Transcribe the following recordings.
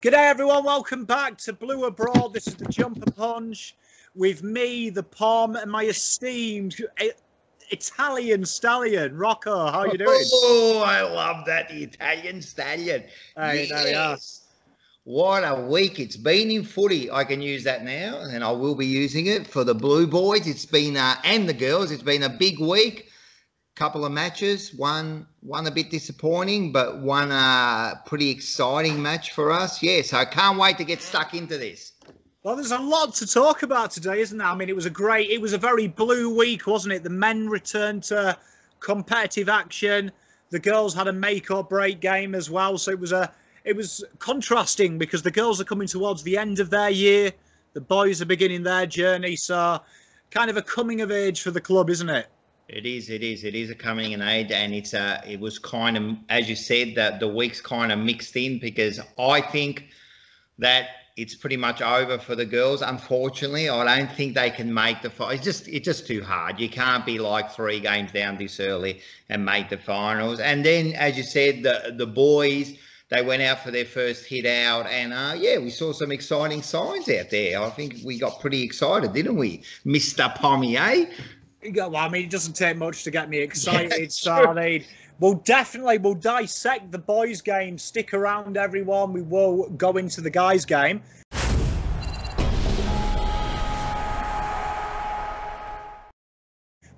G'day everyone, welcome back to Blue Abroad. This is the Jumper Punch with me, the Pom, and my esteemed Italian stallion, Rocco. How are you doing? Oh, I love that, the Italian stallion. Hey, yes. What a week it's been in footy. I can use that now, and I will be using it for the Blue Boys. It's been, and the girls, it's been a big week. Couple of matches, one a bit disappointing, but one pretty exciting match for us. Yeah, so I can't wait to get stuck into this. Well, there's a lot to talk about today, isn't there? I mean, it was a very blue week, wasn't it? The men returned to competitive action. The girls had a make or break game as well. So it was contrasting because the girls are coming towards the end of their year. The boys are beginning their journey. So kind of a coming of age for the club, isn't it? It is a coming in age, and it was kind of, as you said, that the week's kind of mixed in, because I think that it's pretty much over for the girls. Unfortunately, I don't think they can make the final. It's just too hard. You can't be like 3 games down this early and make the finals. And then, as you said, the boys, they went out for their first hit out, and yeah, we saw some exciting signs out there. I think we got pretty excited, didn't we, Mr. Pommy, eh? Well, I mean, it doesn't take much to get me excited, so we'll dissect the boys' game. Stick around, everyone. We will go into the guys' game.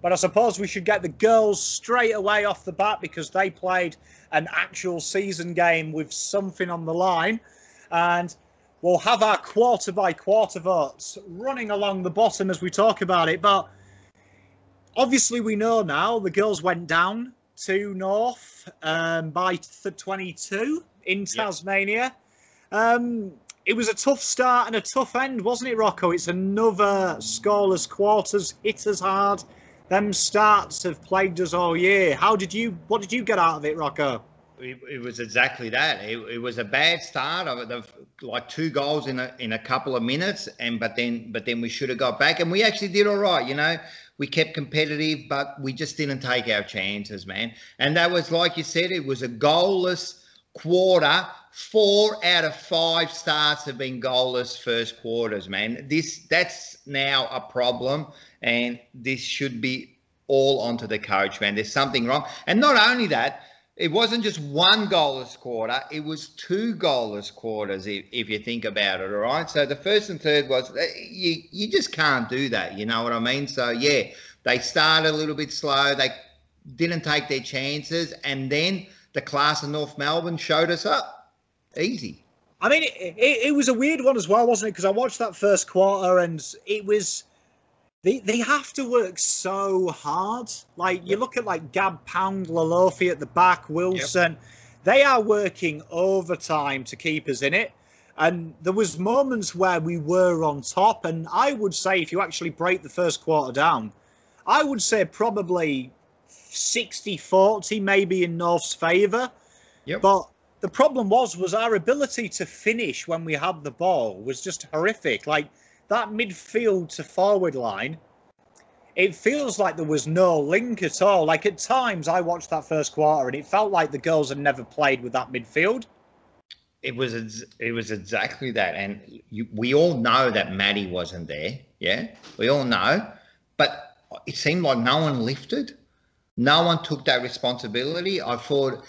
But I suppose we should get the girls straight away off the bat, because they played an actual season game with something on the line. And we'll have our quarter-by-quarter votes running along the bottom as we talk about it. But obviously, we know now the girls went down to North by 22 in Tasmania. It was a tough start and a tough end, wasn't it, Rocco? It's another scoreless quarters, hit us hard. Them starts have plagued us all year. What did you get out of it, Rocco? It was exactly that. It was a bad start of like 2 goals in a couple of minutes, but then we should have got back, and we actually did all right. You know, we kept competitive, but we just didn't take our chances, man. And that was, like you said, it was a goalless quarter. 4 out of 5 starts have been goalless first quarters, man. That's now a problem, and this should be all onto the coach, man. There's something wrong. And not only that, it wasn't just 1 goalless quarter, it was 2 goalless quarters, if you think about it, all right? So the first and third was, you just can't do that, you know what I mean? So, yeah, they started a little bit slow, they didn't take their chances, and then the class of North Melbourne showed us up. Easy. I mean, it was a weird one as well, wasn't it? Because I watched that first quarter, and it was... They have to work so hard. Like, you look at, like, Gab Pound, Lalofi at the back, Wilson. Yep. They are working overtime to keep us in it. And there was moments where we were on top. And I would say, if you actually break the first quarter down, I would say probably 60-40 maybe in North's favour. Yep. But the problem was our ability to finish when we had the ball was just horrific. Like, that midfield to forward line, it feels like there was no link at all. Like, at times, I watched that first quarter and it felt like the girls had never played with that midfield. It was exactly that. And we all know that Maddie wasn't there. Yeah, we all know. But it seemed like no one lifted. No one took that responsibility. I thought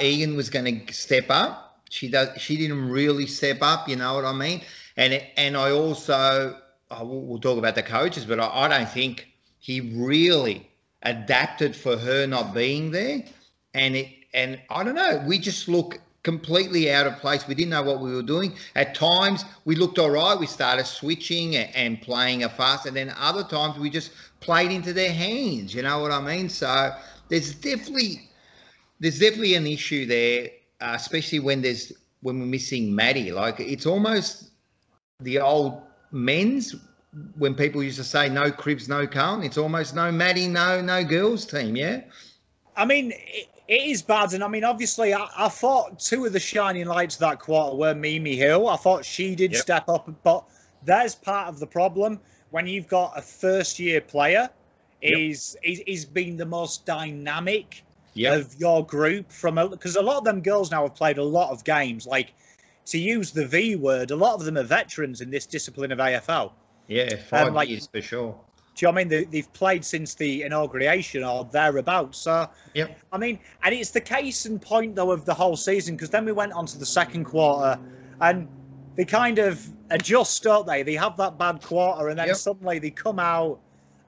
Egan was going to step up. She didn't really step up, you know what I mean? And I also, we'll talk about the coaches, but I don't think he really adapted for her not being there. And I don't know, we just look completely out of place. We didn't know what we were doing. At times, we looked all right. We started switching and playing a fast. And then other times, we just played into their hands. You know what I mean? So there's definitely an issue there, especially when we're missing Maddie. Like, it's almost the old men's, when people used to say no Cribs, no Carlton, it's almost no Maddie, no girls team, yeah? I mean, it is bad. And I mean, obviously, I thought 2 of the shining lights of that quarter were Mimi Hill. I thought she did step up, but there's part of the problem. When you've got a first-year player, is being the most dynamic of your group, because a lot of them girls now have played a lot of games. Like, to use the V word, a lot of them are veterans in this discipline of AFL. Yeah, 5 years for sure. Do you know what I mean? They've played since the inauguration or thereabouts. So, yep. I mean, and it's the case in point, though, of the whole season, because then we went on to the second quarter and they kind of adjust, don't they? They have that bad quarter and then suddenly they come out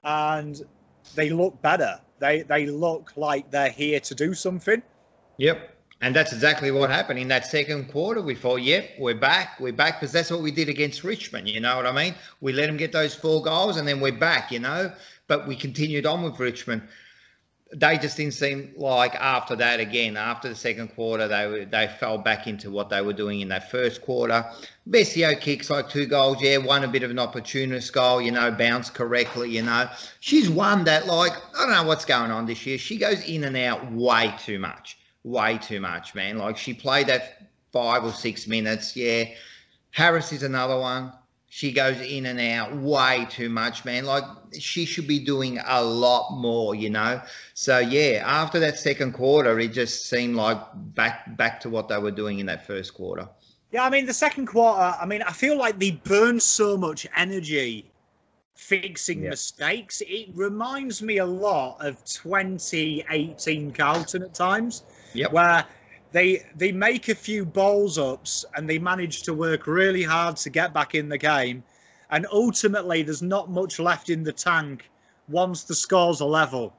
and they look better. They look like they're here to do something. Yep. And that's exactly what happened in that second quarter. We thought, yep, we're back, because that's what we did against Richmond, you know what I mean? We let them get those 4 goals and then we're back, you know, but we continued on with Richmond. They just didn't seem like after that, again, after the second quarter, they fell back into what they were doing in that first quarter. Bessio kicks like 2 goals, one a bit of an opportunist goal, you know, bounced correctly, you know. She's one that, like, I don't know what's going on this year. She goes in and out way too much. Way too much, man. Like, she played that 5 or 6 minutes. Yeah. Harris is another one. She goes in and out way too much, man. Like, she should be doing a lot more, you know. So, yeah, after that second quarter, it just seemed like back to what they were doing in that first quarter. Yeah, I mean, the second quarter, I mean, I feel like they burned so much energy fixing mistakes. It reminds me a lot of 2018 Carlton at times. Where they make a few balls ups and they manage to work really hard to get back in the game, and ultimately there's not much left in the tank once the scores are level.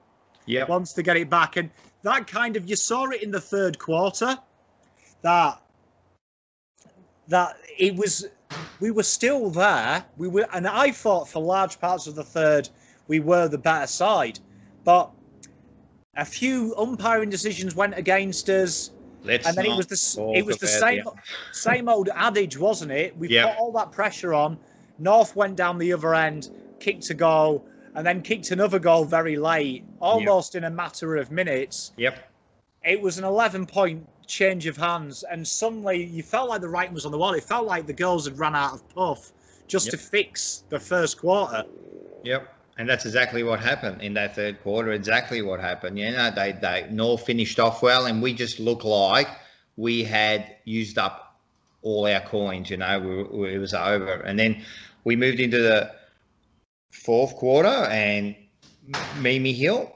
Once they get it back, and that kind of, you saw it in the third quarter, that it was, we were still there. And I thought for large parts of the third we were the better side, but a few umpiring decisions went against us, and then it was the same old adage, wasn't it? We put all that pressure on. North went down the other end, kicked a goal, and then kicked another goal very late, almost in a matter of minutes. It was an 11-point change of hands, and suddenly you felt like the writing was on the wall. It felt like the girls had run out of puff just to fix the first quarter. And that's exactly what happened in that third quarter. Exactly what happened. You know, they North finished off well, and we just looked like we had used up all our coins. You know, it was over. And then we moved into the fourth quarter, and Mimi Hill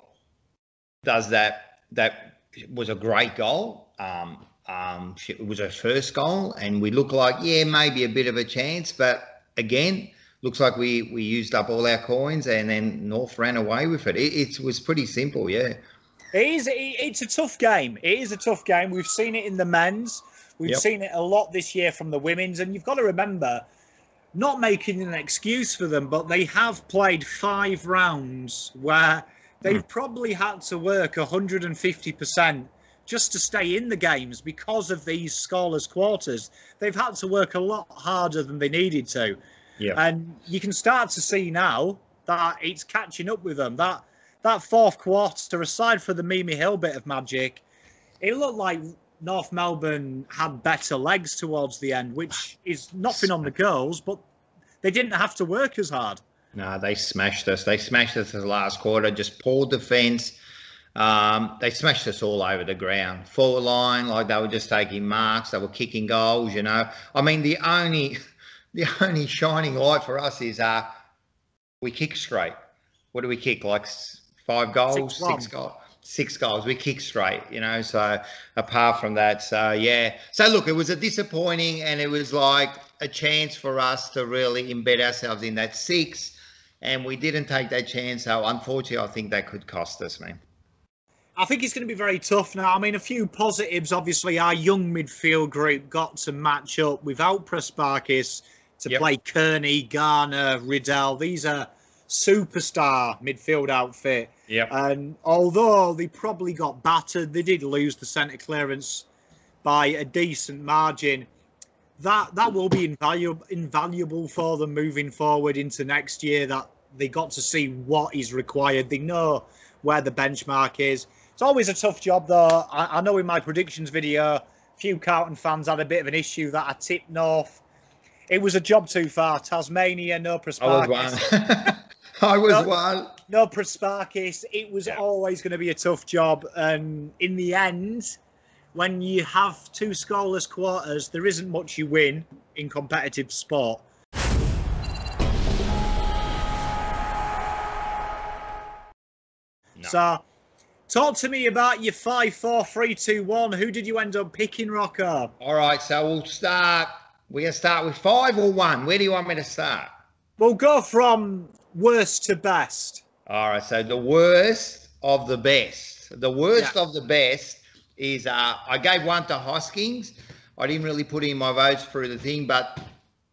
does that. That was a great goal. It was her first goal, and we look like, maybe a bit of a chance, but again, looks like we used up all our coins, and then North ran away with it. It was pretty simple, It's a tough game. It is a tough game. We've seen it in the men's. We've seen it a lot this year from the women's. And you've got to remember, not making an excuse for them, but they have played 5 rounds where they've probably had to work 150% just to stay in the games because of these scoreless quarters. They've had to work a lot harder than they needed to. And you can start to see now that it's catching up with them. That fourth quarter, aside for the Mimi Hill bit of magic, it looked like North Melbourne had better legs towards the end, which is nothing on the girls, but they didn't have to work as hard. No, they smashed us. They smashed us in the last quarter, just poor defence. They smashed us all over the ground. Forward line, like they were just taking marks. They were kicking goals, you know. I mean, the only shining light for us is we kick straight. What do we kick? Like 5 goals, 6 goals, 6 goals. We kick straight, you know. So apart from that, so look, it was a disappointing, and it was like a chance for us to really embed ourselves in that 6, and we didn't take that chance. So unfortunately, I think that could cost us, man. I think it's going to be very tough now. I mean, a few positives. Obviously, our young midfield group got to match up without Prasparkis to play Kearney, Garner, Riddell. These are superstar midfield outfit. And although they probably got battered, they did lose the centre clearance by a decent margin. That will be invaluable for them moving forward into next year, that they got to see what is required. They know where the benchmark is. It's always a tough job, though. I know in my predictions video, a few Carlton fans had a bit of an issue that I tipped North. It was a job too far. Tasmania, no Prasparkis. I was one. No Prasparkis. It was always going to be a tough job. And in the end, when you have 2 scoreless quarters, there isn't much you win in competitive sport. No. So, talk to me about your 5-4-3-2-1. Who did you end up picking, Rocco? All right, so we'll start. We're going to start with 5 or 1. Where do you want me to start? We'll go from worst to best. All right, so the worst of the best. The worst of the best is I gave 1 to Hoskins. I didn't really put in my votes through the thing, but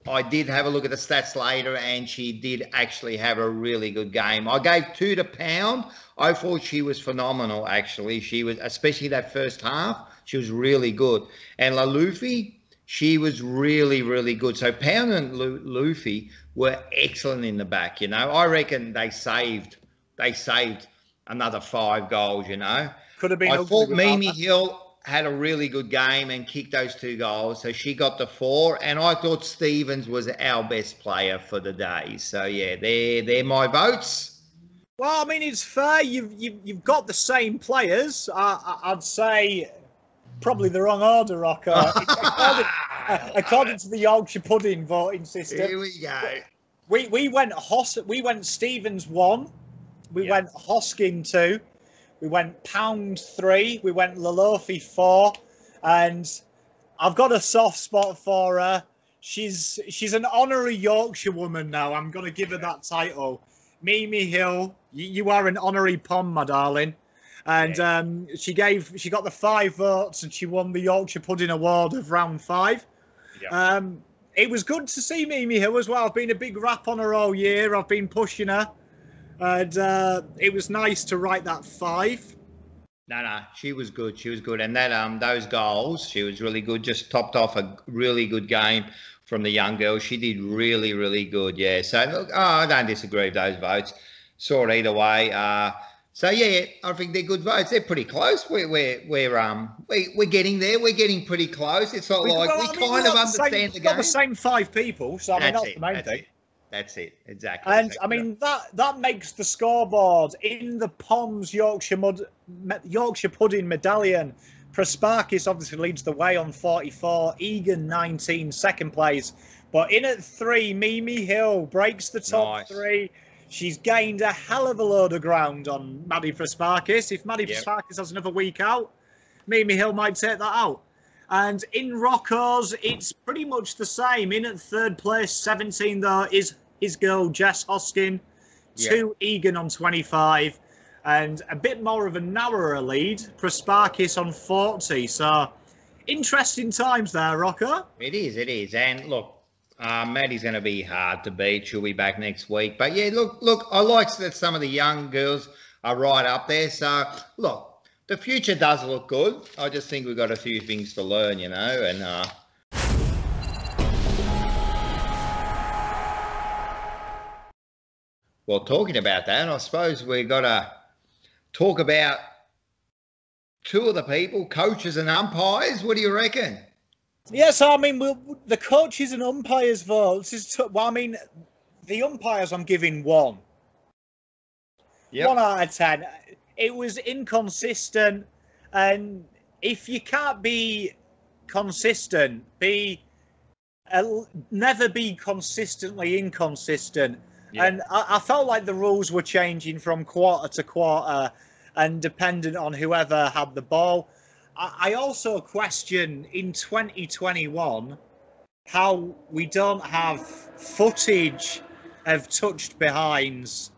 I did have a look at the stats later, and she did actually have a really good game. I gave 2 to Pound. I thought she was phenomenal, actually. She was, especially that first half, she was really good. And Lalufi, she was really, really good. So Pound and Luffy were excellent in the back, you know. I reckon they saved another 5 goals, you know. Could have been. I thought Mimi Hill had a really good game and kicked those 2 goals, so she got the 4. And I thought Stevens was our best player for the day. So yeah, they're my votes. Well, I mean, it's fair. You've got the same players. I'd say probably the wrong order, Rocco. According to the Yorkshire Pudding voting system. Here we go. We went Stevens 1. We went Hoskin 2. We went Pound 3. We went Lalofi 4. And I've got a soft spot for her. She's an honorary Yorkshire woman now. I'm going to give her that title. Mimi Hill, you are an honorary POM, my darling. And she got the 5 votes, and she won the Yorkshire Pudding Award of round 5. Yeah. It was good to see Mimi Hill as well. I've been a big rap on her all year. I've been pushing her. And it was nice to write that 5. No, she was good. She was good. And that those goals, she was really good. Just topped off a really good game from the young girl. She did really, really good. Yeah. So look, I don't disagree with those votes. Saw it either way. So yeah, I think they're good votes. They're pretty close. We're getting there. We're getting pretty close. It's not kind of understand the game. Got the same 5 people, so I mean that's the main thing. That's it, exactly. And I mean that makes the scoreboard in the POM'S Yorkshire Pudding medallion. Prasparkis obviously leads the way on 44. Egan 19, second place. But in at 3, Mimi Hill breaks the top 3. She's gained a hell of a load of ground on Maddie Prasparkis. If Maddie Prasparkis has another week out, Mimi Hill might take that out. And in ROCCO'S, it's pretty much the same. In at 3rd place, 17 though, is his girl Jess Hoskin. 2 Egan on 25. And a bit more of a narrower lead, Prasparkis on 40. So, interesting times there, Rocco. It is. And look, Maddie's going to be hard to beat. She'll be back next week. But yeah, look, I like that some of the young girls are right up there. So, look, the future does look good. I just think we've got a few things to learn, you know. And well, talking about that, I suppose we've got to talk about 2 of the people, coaches and umpires. What do you reckon? Yes, I mean, the coaches and umpires votes is... Well, I mean, the umpires I'm giving 1. Yep. 1 out of 10. It was inconsistent, and if you can't be consistent, never be consistently inconsistent. Yeah. And I felt like the rules were changing from quarter to quarter and dependent on whoever had the ball. I also question in 2021 how we don't have footage of touched behinds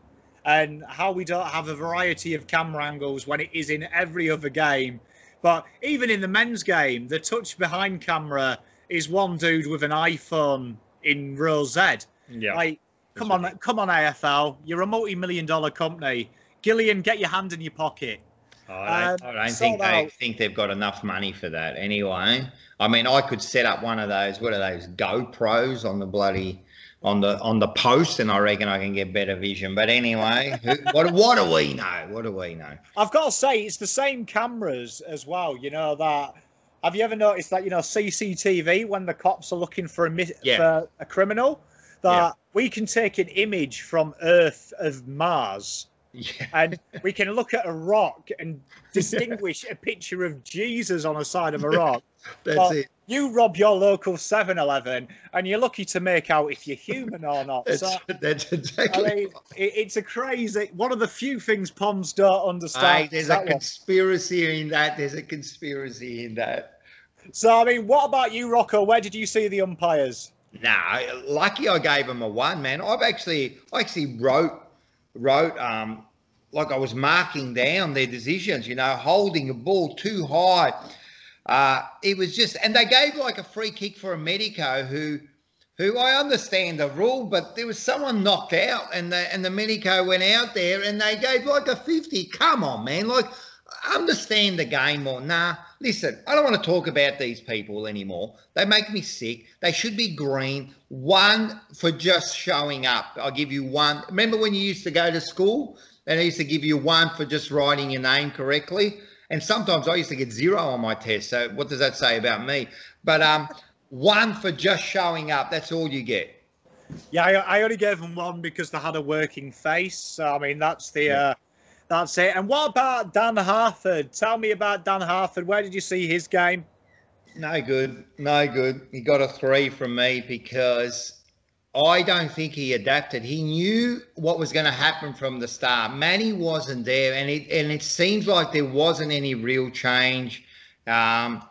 and how we don't have a variety of camera angles when it is in every other game. But even in the men's game, the touch behind camera is one dude with an iPhone in row Z. Yeah. Like, come on, AFL. You're a multi-million-dollar company. Gillian, get your hand in your pocket. I don't think they've got enough money for that anyway. I mean, I could set up one of those, what are those, GoPros on the bloody, on the post, and I reckon I can get better vision. But anyway, what do we know? What do we know? I've got to say, it's the same cameras as well, you know, that... Have you ever noticed that, you know, CCTV, when the cops are looking for a criminal, that we can take an image from Earth of Mars Yeah. And we can look at a rock and distinguish a picture of Jesus on the side of a rock. That's it. You rob your local 7-Eleven and you're lucky to make out if you're human or not. That's exactly. I mean, it's a crazy, one of the few things POM'S don't understand. Hey, there's a conspiracy in that. There's a conspiracy in that. So, I mean, what about you, Rocco? Where did you see the umpires? Nah, lucky I gave him a 1, man. I actually wrote, like I was marking down their decisions, holding the ball too high. It was just, and they gave like a free kick for a Medico who I understand the rule, but there was someone knocked out and the Medico went out there and they gave like a 50. Come on, man. Like, understand the game more. Nah, listen, I don't want to talk about these people anymore. They make me sick. They should be green. 1 for just showing up. I'll give you 1. Remember when you used to go to school and they used to give you 1 for just writing your name correctly? And sometimes I used to get 0 on my test. So what does that say about me? But 1 for just showing up. That's all you get. Yeah, I only gave them 1 because they had a working face. So, I mean, that's the that's it. And what about Dan Harford? Tell me about Dan Harford. Where did you see his game? No good. No good. He got a 3 from me because I don't think he adapted. He knew what was going to happen from the start. Manny wasn't there, and it seems like there wasn't any real change. Again,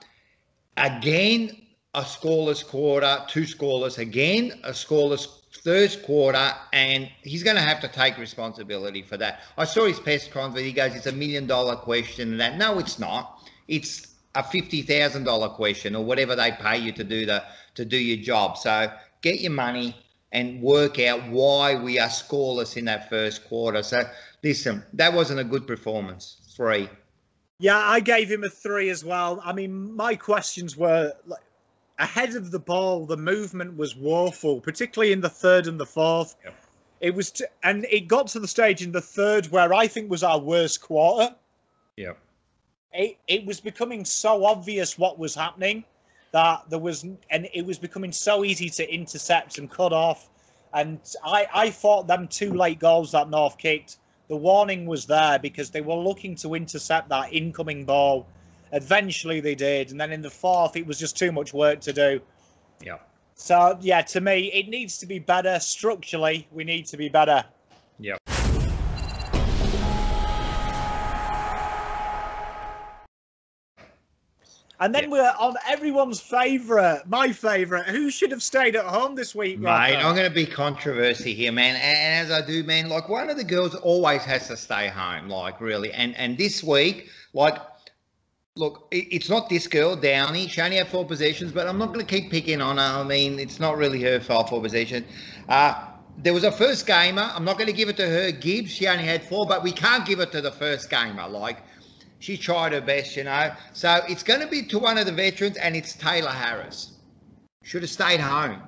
a scoreless quarter, 2 scoreless. Again, a scoreless first quarter, and he's going to have to take responsibility for that. I saw his press conference. He goes, "It's $1 million question." And that, no, it's not. It's a $50,000 question, or whatever they pay you to do your job. So get your money and work out why we are scoreless in that first quarter. So listen, that wasn't a good performance. 3. Yeah, I gave him a 3 as well. I mean, my questions were like, ahead of the ball, the movement was woeful, particularly in the 3rd and the 4th. Yep. It was, and it got to the stage in the 3rd where I think was our worst quarter. Yeah. It was becoming so obvious what was happening that there was, and it was becoming so easy to intercept and cut off. And I thought them 2 late goals that North kicked, the warning was there because they were looking to intercept that incoming ball. Eventually they did. And then in the 4th, it was just too much work to do. Yeah. So, yeah, to me, it needs to be better. Structurally, we need to be better. Yeah. And then we're on everyone's favourite, my favourite. Who should have stayed at home this week, Mate, I'm going to be controversy here, man. And as I do, man, like one of the girls always has to stay home, like really. And this week, like, look, it's not this girl, Downey. She only had 4 possessions, but I'm not going to keep picking on her. I mean, it's not really her fault for possession. There was a first gamer. I'm not going to give it to her, Gibbs. She only had 4, but we can't give it to the first gamer. Like, she tried her best, So it's going to be to one of the veterans, and it's Taylor Harris. Should have stayed home.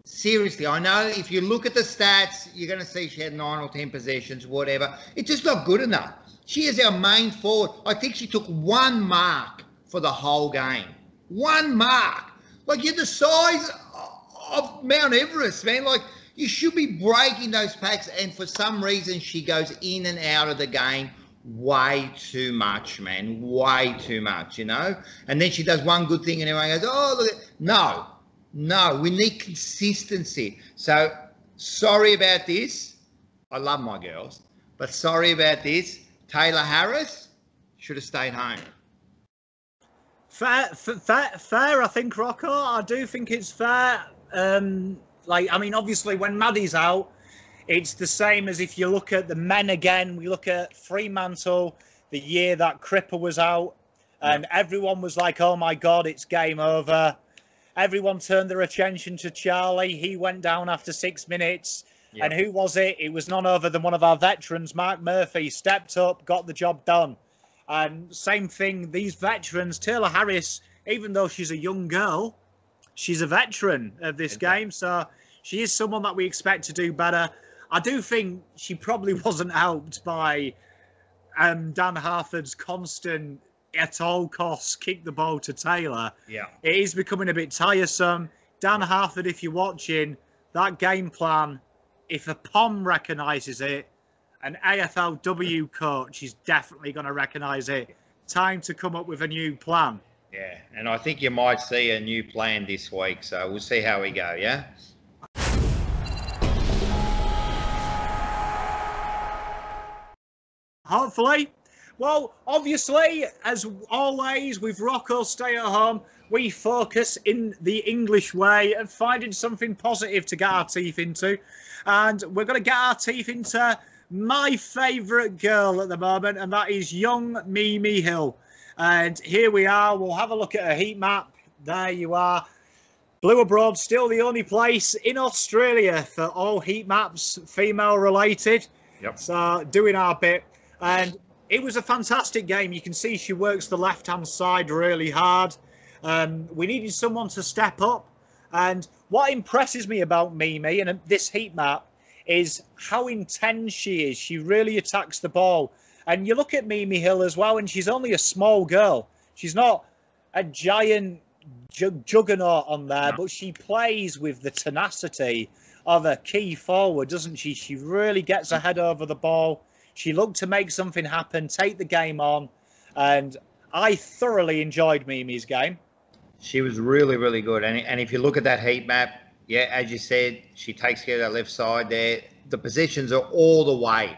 Seriously, I know if you look at the stats, you're going to see she had 9 or 10 possessions, whatever. It's just not good enough. She is our main forward. I think she took 1 mark for the whole game. 1 mark. Like, you're the size of Mount Everest, man. Like, you should be breaking those packs, and for some reason, she goes in and out of the game way too much, man. Way too much, And then she does one good thing and everyone goes, oh, look at... No, we need consistency. So, sorry about this. I love my girls. But sorry about this. Taylor Harris should have stayed home. Fair, I think, Rocco. I do think it's fair. Obviously, when Maddie's out, it's the same as if you look at the men again. We look at Fremantle, the year that Cripper was out, and everyone was like, oh, my God, it's game over. Everyone turned their attention to Charlie. He went down after 6 minutes. Yep. And who was it? It was none other than one of our veterans, Mark Murphy, stepped up, got the job done. And same thing, these veterans, Taylor Harris, even though she's a young girl, she's a veteran of this game. So she is someone that we expect to do better. I do think she probably wasn't helped by Dan Harford's constant, at all costs, kick the ball to Taylor. Yeah. It is becoming a bit tiresome. Dan Harford, if you're watching, that game plan, if a POM recognises it, an AFLW coach is definitely going to recognise it. Time to come up with a new plan. Yeah, and I think you might see a new plan this week, so we'll see how we go, yeah? Hopefully. Well, obviously, as always, with ROCCO'S Stay at Home, we focus in the English way of finding something positive to get our teeth into. And we're going to get our teeth into my favourite girl at the moment, and that is young Mimi Hill. And here we are. We'll have a look at a heat map. There you are. Blue Abroad, still the only place in Australia for all heat maps, female related. Yep. So doing our bit. And it was a fantastic game. You can see she works the left-hand side really hard. We needed someone to step up. And what impresses me about Mimi and this heat map is how intense she is. She really attacks the ball. And you look at Mimi Hill as well, and she's only a small girl. She's not a giant juggernaut on there, but she plays with the tenacity of a key forward, doesn't she? She really gets her head over the ball. She looked to make something happen, take the game on, and I thoroughly enjoyed Mimi's game. She was really, really good. And if you look at that heat map, yeah, as you said, she takes care of that left side there. The positions are all the way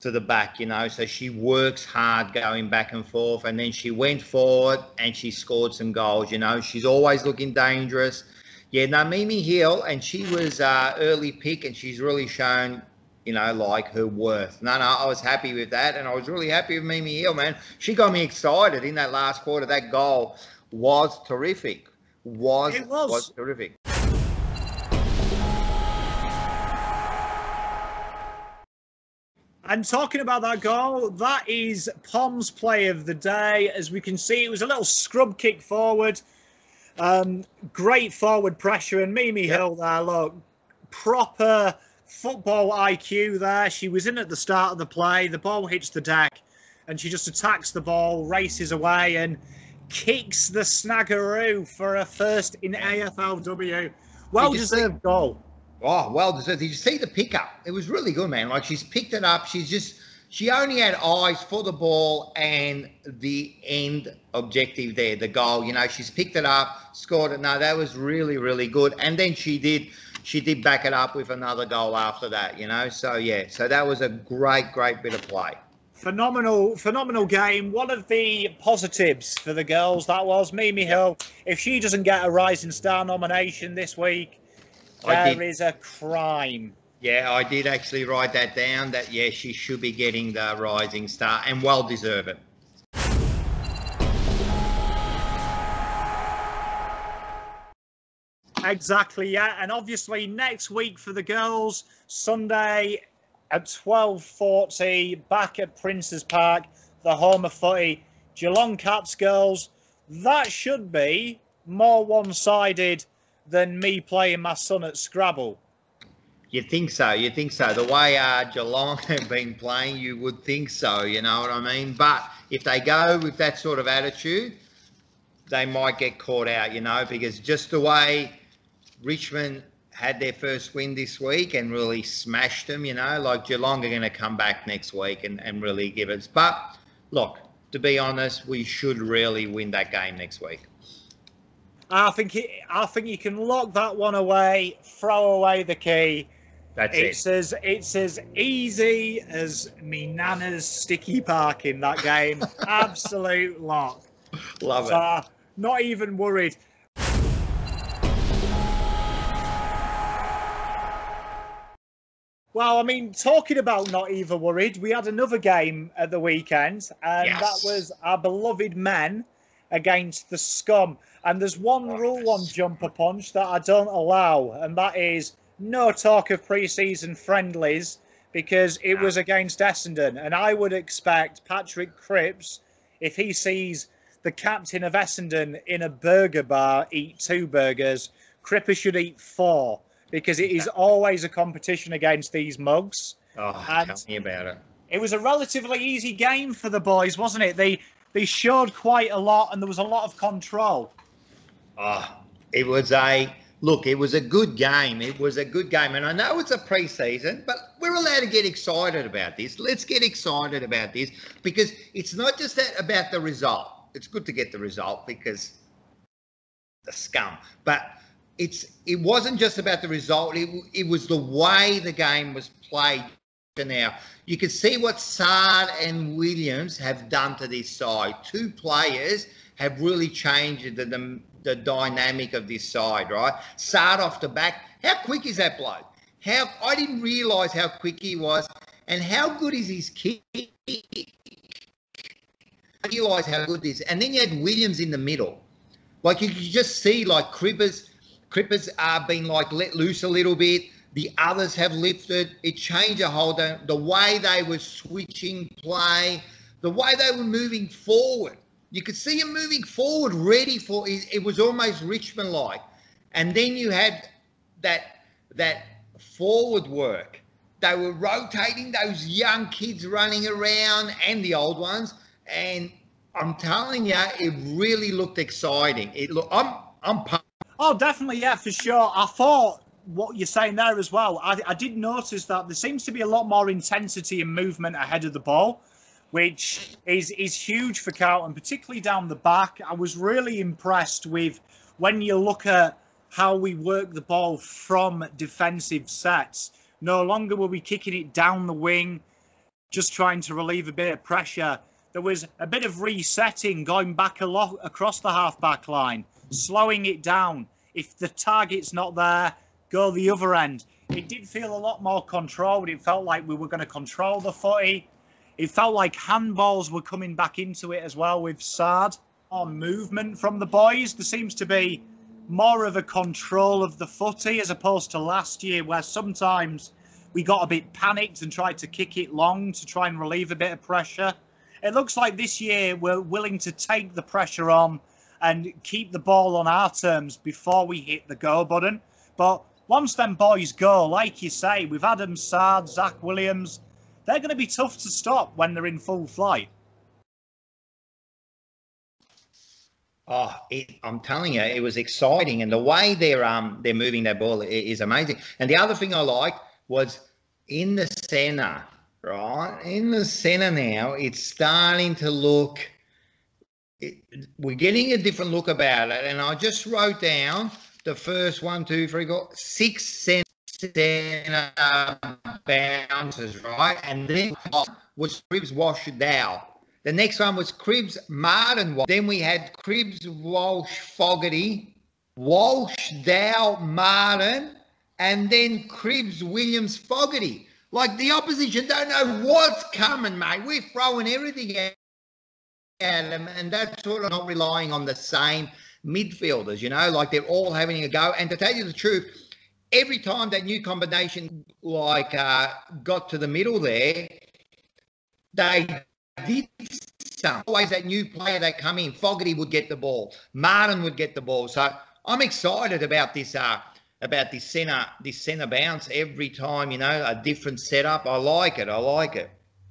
to the back, you know, so she works hard going back and forth, and then she went forward and she scored some goals, you know. She's always looking dangerous. Yeah, no, Mimi Hill, and she was early pick, and she's really shown, you know, like her worth. No, I was happy with that, and I was really happy with Mimi Hill, man. She got me excited in that last quarter. That goal was terrific. It was terrific. And talking about that goal, that is POM'S play of the day. As we can see, it was a little scrub kick forward. Great forward pressure, and Mimi Hill there, look, proper football IQ there. She was in at the start of the play. The ball hits the deck, and she just attacks the ball, races away, and kicks the snaggeroo for her first in AFLW. Well-deserved goal. Oh, well deserved. Did you see the pickup? It was really good, man. Like, she's picked it up. She only had eyes for the ball and the end objective there, the goal. You know, she's picked it up, scored it. No, that was really, really good. And then she did back it up with another goal after that, you know. So, yeah, so that was a great, great bit of play. Phenomenal game. One of the positives for the girls, that was Mimi Hill. If she doesn't get a Rising Star nomination this week, there is a crime. Yeah, I did actually write that down, that, yeah, she should be getting the Rising Star, and well deserve it. Exactly, yeah. And obviously next week for the girls, Sunday at 12:40, back at Princes Park, the home of footy, Geelong Cats girls. That should be more one-sided than me playing my son at Scrabble. You think so? The way Geelong have been playing, you would think so, you know what I mean? But if they go with that sort of attitude, they might get caught out, you know, because just the way Richmond had their first win this week and really smashed them, you know, like Geelong are going to come back next week and really give us. But look, to be honest, we should really win that game next week. I think you can lock that one away, throw away the key. It's as easy as me nana's sticky park in that game. Absolute lock. Love it. Not even worried. Well, I mean, talking about not even worried, we had another game at the weekend, and that was our beloved men against the Scum. And there's one rule on Jumper Punch that I don't allow, and that is no talk of pre-season friendlies, because it was against Essendon. And I would expect Patrick Cripps, if he sees the captain of Essendon in a burger bar eat 2 burgers, Cripps should eat 4, because it is always a competition against these mugs. Oh, tell me about it. It was a relatively easy game for the boys, wasn't it? They showed quite a lot, and there was a lot of control. Oh, it was a good game. It was a good game. And I know it's a pre-season, but we're we're allowed to get excited about this. Let's get excited about this, because it's not just that about the result. It's good to get the result because the scum, but it wasn't just about the result. It was the way the game was played. Now you can see what Sard and Williams have done to this side. Two players have really changed the dynamic of this side, right? Sard off the back. How quick is that bloke? I didn't realise how quick he was, and how good is his kick. I realise how good this is. And then you had Williams in the middle. Like, you could just see, like, Cribbers are being, like, let loose a little bit. The others have lifted. It changed the whole day. The way they were switching play, the way they were moving forward. You could see them moving forward, ready for it. It was almost Richmond-like. And then you had that forward work. They were rotating, those young kids running around and the old ones. And I'm telling you, it really looked exciting. I'm pumped. Oh, definitely, yeah, for sure. I thought what you're saying there as well. I did notice that there seems to be a lot more intensity and movement ahead of the ball, which is huge for Carlton, particularly down the back. I was really impressed with when you look at how we work the ball from defensive sets. No longer were we kicking it down the wing, just trying to relieve a bit of pressure. There was a bit of resetting, going back a lot across the half-back line, slowing it down. If the target's not there, go the other end. It did feel a lot more controlled. It felt like we were going to control the footy. It felt like handballs were coming back into it as well with Sard. On movement from the boys, there seems to be more of a control of the footy as opposed to last year, where sometimes we got a bit panicked and tried to kick it long to try and relieve a bit of pressure. It looks like this year we're willing to take the pressure on and keep the ball on our terms before we hit the go button. But once them boys go, like you say, with Adam Sard, Zach Williams, they're going to be tough to stop when they're in full flight. Oh, I'm telling you, it was exciting, and the way they're moving that ball is amazing. And the other thing I liked was in the centre, right? In the centre now, it's starting to look. We're getting a different look about it, and I just wrote down the first 1, 2, 3, 4, 6 centre bounces, right? And then was Cribbs, Walsh, Dow. The next one was Cribbs, Martin. Then we had Cribbs, Walsh, Fogarty, Walsh, Dow, Martin, and then Cribbs, Williams, Fogarty. Like, the opposition don't know what's coming, mate. We're throwing everything at them, and that's sort of not relying on the same midfielders, you know, like they're all having a go. And to tell you the truth, every time that new combination got to the middle there, they did some. Always that new player that come in, Fogarty would get the ball, Martin would get the ball. So I'm excited about this centre bounce every time, you know, a different setup. I like it.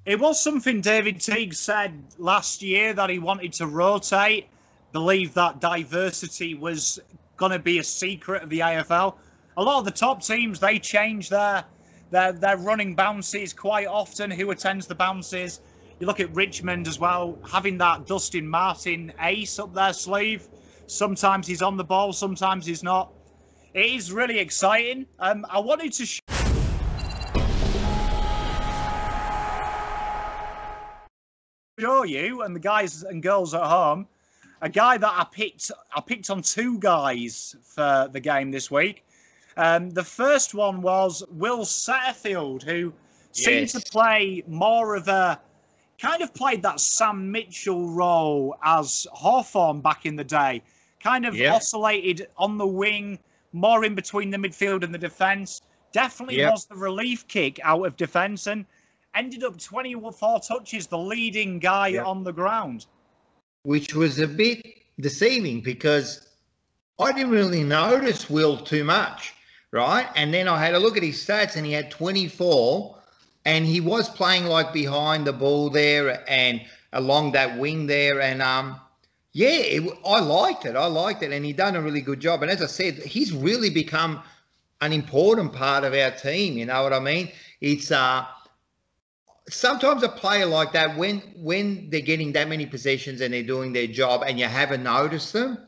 It was something David Teague said last year, that he wanted to rotate, believed that diversity was going to be a secret of the AFL. A lot of the top teams, they change their running bounces quite often, who attends the bounces. You look at Richmond as well, having that Dustin Martin ace up their sleeve. Sometimes he's on the ball, sometimes he's not. It is really exciting. I wanted to show you and the guys and girls at home a guy that I picked on 2 guys for the game this week. The first one was Will Setterfield, who seemed to play more of a kind of played that Sam Mitchell role as Hawthorn back in the day. Kind of oscillated on the wing, more in between the midfield and the defence. Definitely was the relief kick out of defence, and ended up 24 touches, the leading guy on the ground. Which was a bit deceiving because I didn't really notice Will too much, right? And then I had a look at his stats and he had 24 and he was playing like behind the ball there and along that wing there. And I liked it. And he done a really good job. And as I said, he's really become an important part of our team. You know what I mean? It's sometimes a player like that, when they're getting that many possessions and they're doing their job and you haven't noticed them,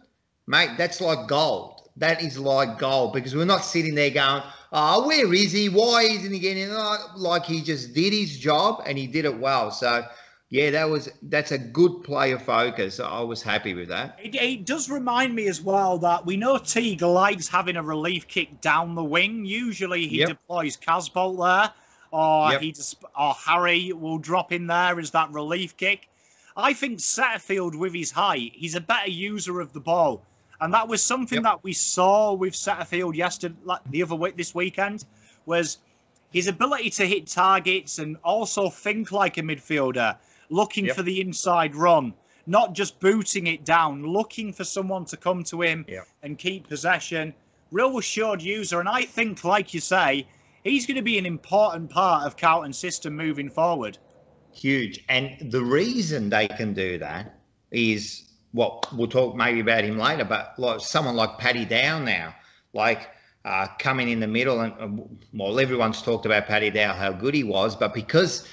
mate, that's like gold. That is like gold, because we're not sitting there going, oh, where is he? Why isn't he getting like he just did his job and he did it well. So, yeah, that's a good player focus. I was happy with that. It does remind me as well that we know Teague likes having a relief kick down the wing. Usually he deploys Casbolt there, or Harry will drop in there as that relief kick. I think Setterfield, with his height, he's a better user of the ball. And that was something that we saw with Setterfield this weekend, was his ability to hit targets and also think like a midfielder, looking for the inside run, not just booting it down, looking for someone to come to him and keep possession. Real assured user. And I think, like you say, he's going to be an important part of Carlton's system moving forward. Huge. And the reason they can do that is, well, we'll talk maybe about him later, but like someone like Paddy Dow now, like coming in the middle, and well, everyone's talked about Paddy Dow, how good he was, but because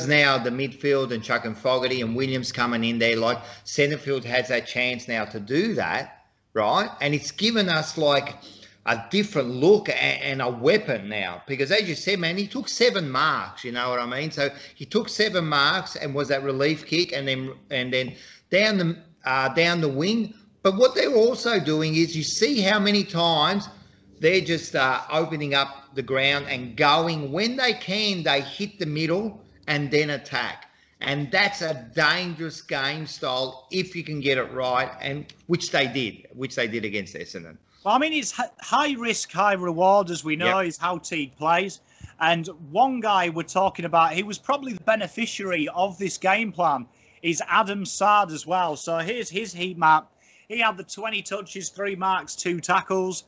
now the midfield and Chuck and Fogarty and Williams coming in there, like Setterfield has that chance now to do that, right? And it's given us like a different look and a weapon now, because as you said, man, he took 7 marks, you know what I mean? So he took 7 marks and was that relief kick, and then down the wing. But what they're also doing is, you see how many times they're just opening up the ground and going, when they can, they hit the middle and then attack. And that's a dangerous game style if you can get it right, and which they did against Essendon. Well, I mean, it's high risk, high reward, as we know, is how Teague plays. And one guy we're talking about, he was probably the beneficiary of this game plan, is Adam Sard as well. So here's his heat map. He had the 20 touches, 3 marks, 2 tackles.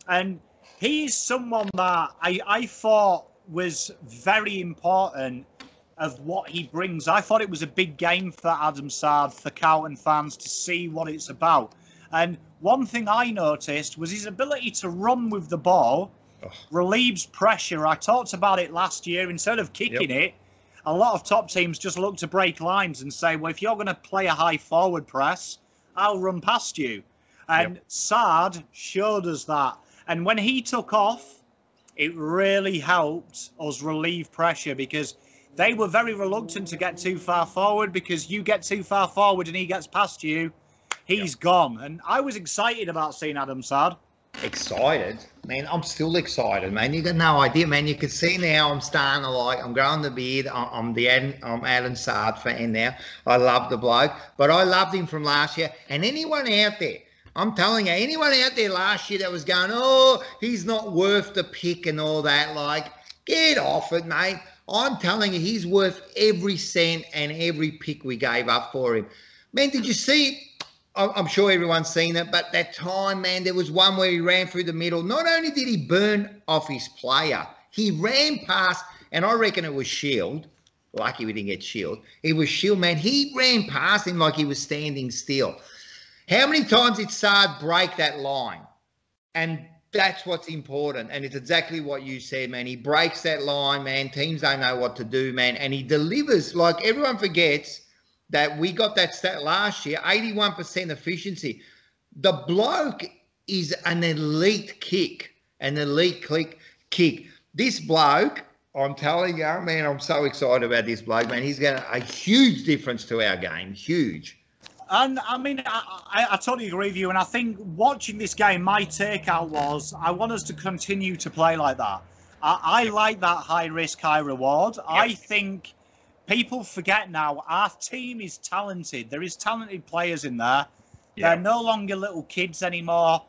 And he's someone that I thought was very important of what he brings. I thought it was a big game for Adam Sard, for Carlton fans, to see what it's about. And one thing I noticed was his ability to run with the ball, relieves pressure. I talked about it last year. Instead of kicking it, a lot of top teams just look to break lines and say, well, if you're going to play a high forward press, I'll run past you. And Sard showed us that. And when he took off, it really helped us relieve pressure, because they were very reluctant to get too far forward, because you get too far forward and he gets past you, he's gone. And I was excited about seeing Adam Sard. Excited? Man, I'm still excited, man. You got no idea, man. You can see now I'm starting to like, I'm growing the beard. I'm Adam Sard fan now. I love the bloke, but I loved him from last year. And anyone out there, I'm telling you, anyone out there last year that was going, oh, he's not worth the pick and all that, like, get off it, mate. I'm telling you, he's worth every cent and every pick we gave up for him. Man, did you see it? I'm sure everyone's seen it, but that time, man, there was one where he ran through the middle. Not only did he burn off his player, he ran past, and I reckon it was Shield. Lucky we didn't get Shield. It was Shield, man. He ran past him like he was standing still. How many times did Sard break that line? And that's what's important. And it's exactly what you said, man. He breaks that line, man. Teams don't know what to do, man. And he delivers. Like, everyone forgets that we got that stat last year, 81% efficiency. The bloke is an elite kick, kick. This bloke, I'm telling you, man, I'm so excited about this bloke, man. He's got a huge difference to our game, huge. And I mean, I totally agree with you. And I think watching this game, my takeout was, I want us to continue to play like that. I like that high risk, high reward. Yep. I think people forget now, our team is talented. There is talented players in there. They're no longer little kids anymore.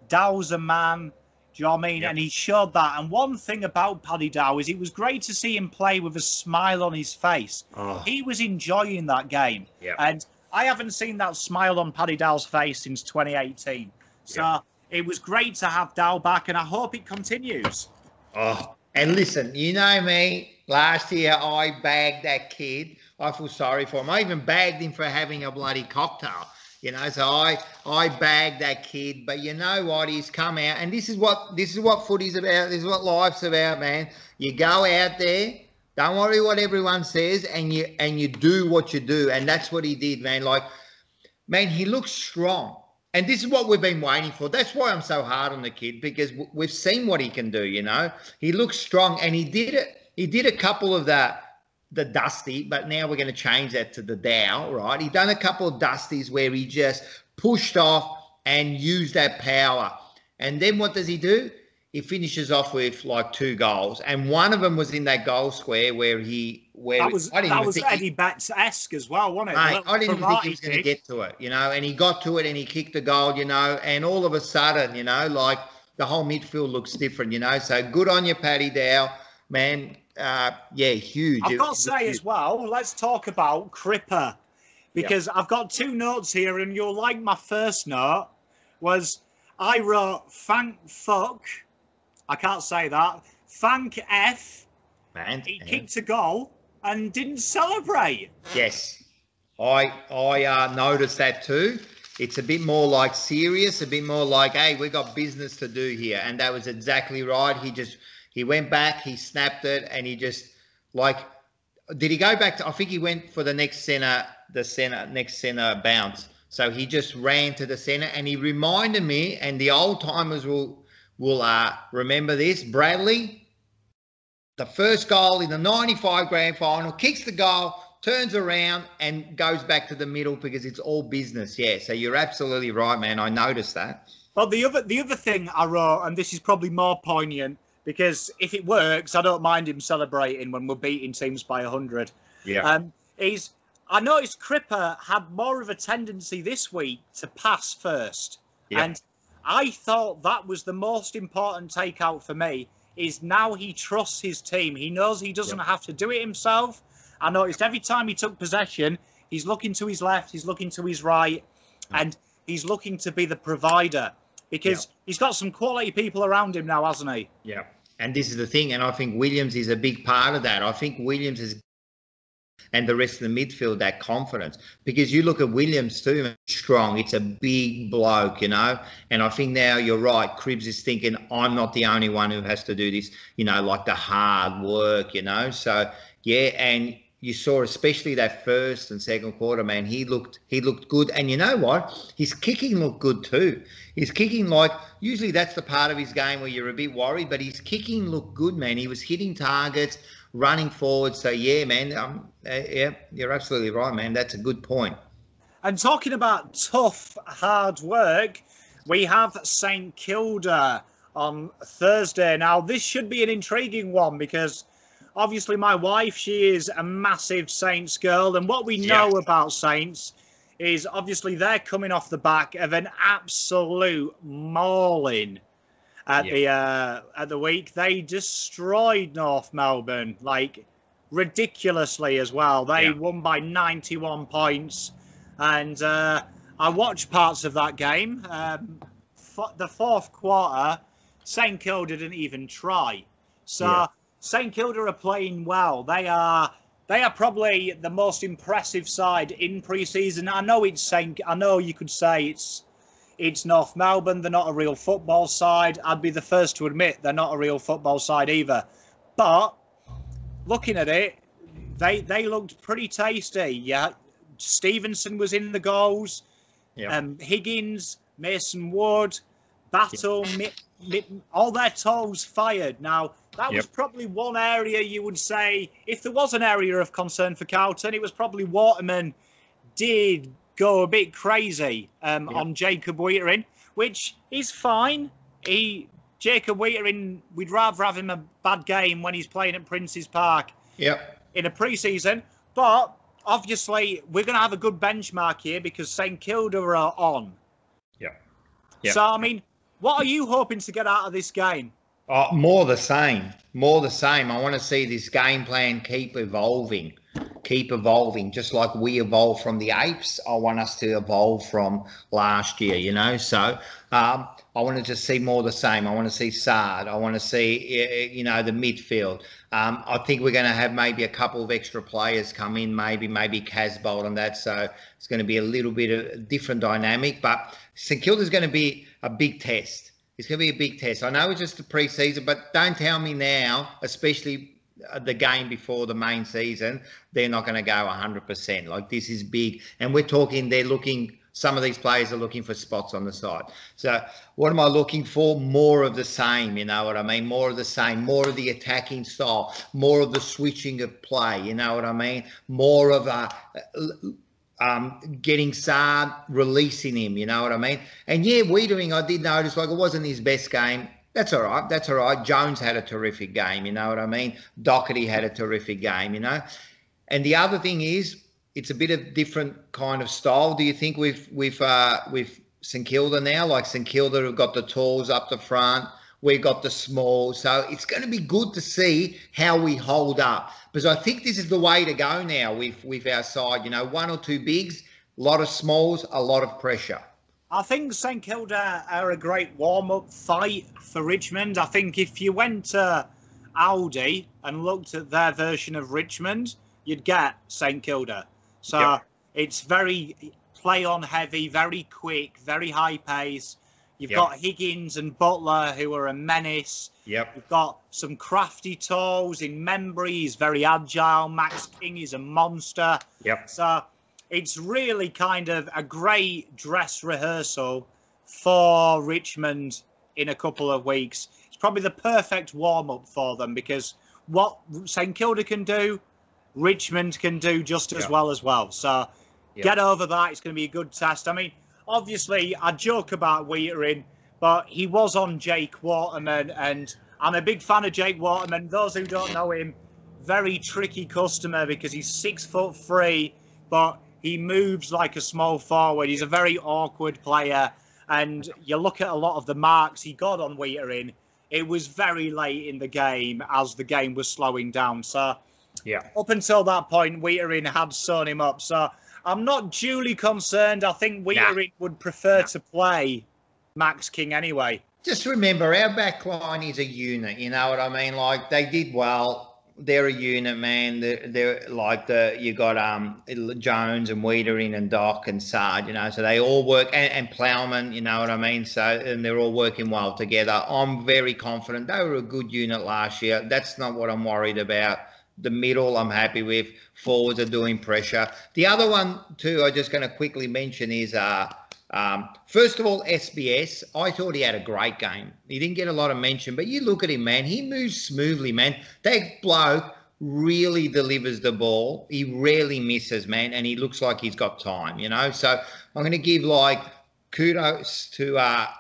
Dow's a man. Do you know what I mean? And he showed that. And one thing about Paddy Dow is it was great to see him play with a smile on his face. He was enjoying that game. And I haven't seen that smile on Paddy Dow's face since 2018. So it was great to have Dow back, and I hope it continues. And listen, you know me, last year I bagged that kid. I feel sorry for him. I even bagged him for having a bloody cocktail. You know, so I bagged that kid, but you know what? He's come out, and this is what footy's about. This is what life's about, man. You go out there, don't worry what everyone says, and you do what you do, and that's what he did, man. Like, man, he looks strong. And this is what we've been waiting for. That's why I'm so hard on the kid, because we've seen what he can do, you know. He looks strong, and he did it. He did a couple of the dusty, but now we're going to change that to the Dow, right? He done a couple of dusties where he just pushed off and used that power. And then what does he do? He finishes off with like 2 goals, and one of them was in that goal square where that was Eddie Betts-esque as well, wasn't it? Mate, I didn't even think he was going to get to it, you know, and he got to it and he kicked the goal, you know, and all of a sudden, you know, like the whole midfield looks different, you know. So good on you, Paddy Dow, man. Yeah, huge. I've got to say as well, let's talk about Cripper, because I've got 2 notes here, and you'll like my first note was I wrote thank fuck. I can't say that. Thank F. Man, he kicked a goal and didn't celebrate. Yes, I noticed that too. It's a bit more like serious, a bit more like, hey, we got business to do here, and that was exactly right. He went back, he snapped it, and he just, like, did he go back to, I think he went for the next centre bounce. So he just ran to the centre, and he reminded me, and the old timers will remember this, Bradley, the first goal in the 95 grand final, kicks the goal, turns around and goes back to the middle because it's all business. Yeah, so you're absolutely right, man. I noticed that. Well, the other thing I wrote, and this is probably more poignant, because if it works, I don't mind him celebrating when we're beating teams by 100. Yeah. I noticed Cripper had more of a tendency this week to pass first. Yeah. And I thought that was the most important takeout for me, is now he trusts his team. He knows he doesn't have to do it himself. I noticed every time he took possession, he's looking to his left, he's looking to his right, and he's looking to be the provider, because he's got some quality people around him now, hasn't he? Yeah. And this is the thing, and I think Williams is a big part of that. I think Williams is, and the rest of the midfield, that confidence. Because you look at Williams too, strong. It's a big bloke, you know. And I think now you're right. Cribbs is thinking, I'm not the only one who has to do this, you know, like the hard work, you know. So, yeah, and you saw especially that first and second quarter, man, he looked good. And you know what? His kicking looked good too. His kicking, like, usually that's the part of his game where you're a bit worried, but his kicking looked good, man. He was hitting targets, running forward. So, yeah, man, yeah, you're absolutely right, man. That's a good point. And talking about tough, hard work, we have St Kilda on Thursday. Now, this should be an intriguing one because obviously my wife, she is a massive Saints girl. And what we know about Saints is obviously they're coming off the back of an absolute mauling at the week. They destroyed North Melbourne, like, ridiculously as well. They won by 91 points. And I watched parts of that game. The fourth quarter, St Kilda didn't even try. So St Kilda are playing well. They are probably the most impressive side in pre-season. I know you could say it's North Melbourne. They're not a real football side. I'd be the first to admit they're not a real football side either. But looking at it, they looked pretty tasty. Yeah, Stevenson was in the goals. Higgins, Mason Wood, Battle, all their toes fired. Now, that was probably one area you would say, if there was an area of concern for Carlton, it was probably Waterman did go a bit crazy on Jacob Wheatering, which is fine. Jacob Wheatering, we'd rather have him a bad game when he's playing at Prince's Park in a pre-season. But obviously, we're going to have a good benchmark here because St Kilda are on. So, I mean, what are you hoping to get out of this game? More the same. I want to see this game plan keep evolving. keep evolving, just like we evolved from the apes. I want us to evolve from last year, you know. So I want to just see more of the same. I want to see Sard. I want to see, you know, the midfield. I think we're going to have maybe a couple of extra players come in, maybe Casbolt and that. So it's going to be a little bit of a different dynamic. But St Kilda's going to be a big test. It's going to be a big test. I know it's just the pre-season, but don't tell me now, especially the game before the main season, they're not going to go 100%. Like, this is big. And we're talking, they're looking, some of these players are looking for spots on the side. So what am I looking for? More of the same, you know what I mean? More of the same, more of the attacking style, more of the switching of play, you know what I mean? More of getting Sard, releasing him, you know what I mean? And yeah, Wiedering, I did notice, like, it wasn't his best game. That's all right. That's all right. Jones had a terrific game, you know what I mean? Doherty had a terrific game, you know? And the other thing is, it's a bit of different kind of style. Do you think with St Kilda now? Like, St Kilda have got the talls up the front. We've got the small. So it's going to be good to see how we hold up. Because I think this is the way to go now with our side. You know, one or two bigs, a lot of smalls, a lot of pressure. I think St Kilda are a great warm-up fight for Richmond. I think if you went to Aldi and looked at their version of Richmond, you'd get St Kilda. So It's very play-on heavy, very quick, very high pace. You've got Higgins and Butler, who are a menace. You've got some crafty toes in Membry. He's very agile. Max King is a monster. So it's really kind of a great dress rehearsal for Richmond in a couple of weeks. It's probably the perfect warm-up for them, because what St Kilda can do, Richmond can do just as well. So get over that. It's going to be a good test. I mean, obviously, I joke about Wiedering, but he was on Jake Waterman, and I'm a big fan of Jake Waterman. Those who don't know him, very tricky customer, because he's 6'3", but he moves like a small forward. He's a very awkward player. And you look at a lot of the marks he got on Wiedering, it was very late in the game as the game was slowing down. So up until that point, Wiedering had sewn him up. So I'm not duly concerned. I think Wiedering would prefer to play Max King anyway. Just remember, our back line is a unit. You know what I mean? Like, they did well. They're a unit, man. They're like you got Jones and Wiedering and Doc and Sard, you know, so they all work, and Plowman, you know what I mean? So, and they're all working well together. I'm very confident. They were a good unit last year. That's not what I'm worried about. The middle, I'm happy with. Forwards are doing pressure. The other one too, I'm just going to quickly mention is first of all, SBS. I thought he had a great game. He didn't get a lot of mention, but you look at him, man. He moves smoothly, man. That bloke really delivers the ball. He rarely misses, man, and he looks like he's got time, you know. So I'm going to give, like, kudos to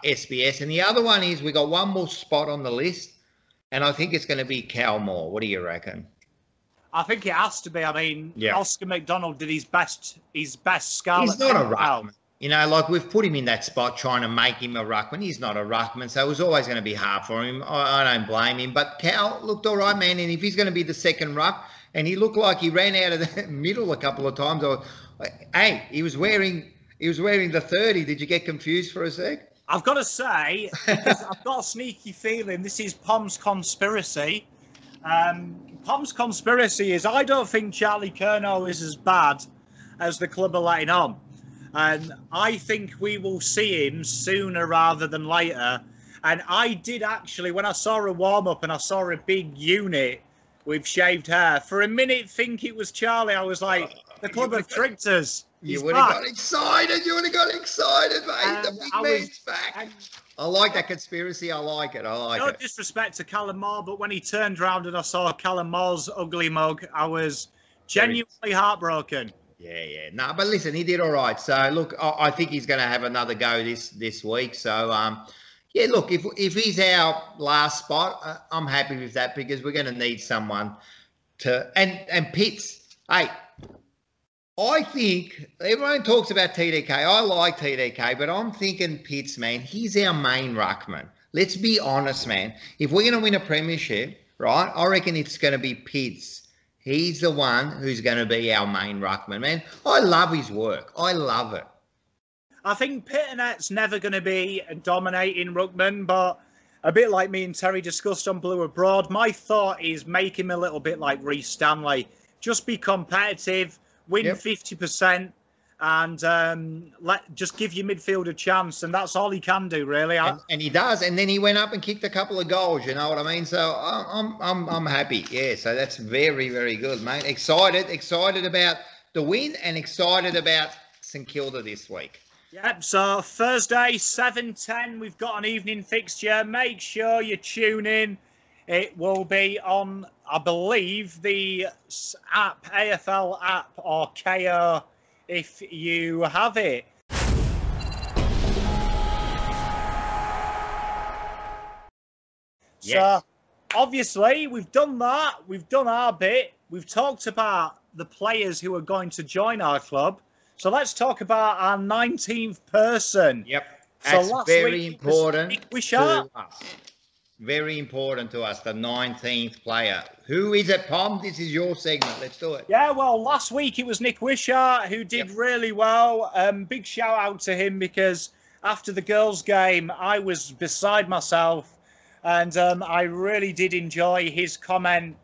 SBS. And the other one is we got one more spot on the list, and I think it's going to be Cal Moore. What do you reckon? I think it has to be. I mean, Oscar McDonald did his best Scarlet. He's not a ruckman. You know, like, we've put him in that spot trying to make him a ruckman. He's not a ruckman, so it was always going to be hard for him. I don't blame him. But Cal looked all right, man. And if he's going to be the second ruck, and he looked like he ran out of the middle a couple of times. Hey, he was wearing the 30. Did you get confused for a sec? I've got to say, because I've got a sneaky feeling this is POM'S conspiracy. POM'S conspiracy is, I don't think Charlie Curnow is as bad as the club are letting on. And I think we will see him sooner rather than later. And I did actually, when I saw a warm-up and I saw a big unit with shaved hair, for a minute think it was Charlie. I was like, the club have tricked us. You would have got excited. You would have got excited, mate. The big man's back. I like that conspiracy. I like it. No disrespect to Callum Moore, but when he turned around and I saw Callum Moore's ugly mug, I was genuinely heartbroken. Yeah. No, but listen, he did all right. So, look, I think he's going to have another go this week. So, yeah, look, if he's our last spot, I'm happy with that, because we're going to need someone to... And Pitts, hey, I think everyone talks about TDK. I like TDK, but I'm thinking Pitts, man, he's our main ruckman. Let's be honest, man. If we're going to win a premiership, right, I reckon it's going to be Pitts. He's the one who's going to be our main ruckman, man. I love his work. I love it. I think Pittonet's never going to be a dominating ruckman, but a bit like me and Terry discussed on Blue Abroad, my thought is make him a little bit like Reece Stanley. Just be competitive, win 50%, and just give your midfield a chance, and that's all he can do, really. And he does. And then he went up and kicked a couple of goals. You know what I mean? So I'm happy. Yeah. So that's very, very good, mate. Excited about the win, and excited about St Kilda this week. Yep, so Thursday, 7:10, we've got an evening fixture. Make sure you tune in. It will be on, I believe, the app, AFL app, or KO, if you have it. Yes. So, obviously, we've done that. We've done our bit. We've talked about the players who are going to join our club. So let's talk about our 19th person. Yep. So That's very important to us. Very important to us, the 19th player. Who is it, Pom? This is your segment. Let's do it. Yeah, well, last week it was Nick Wishart who did really well. Big shout out to him, because after the girls' game, I was beside myself, and I really did enjoy his comment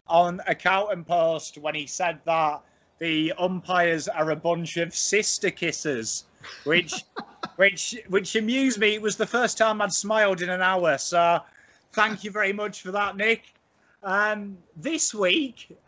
on a Carlton post when he said that the umpires are a bunch of sister kissers, which amused me. It was the first time I'd smiled in an hour. So thank you very much for that, Nick. This week,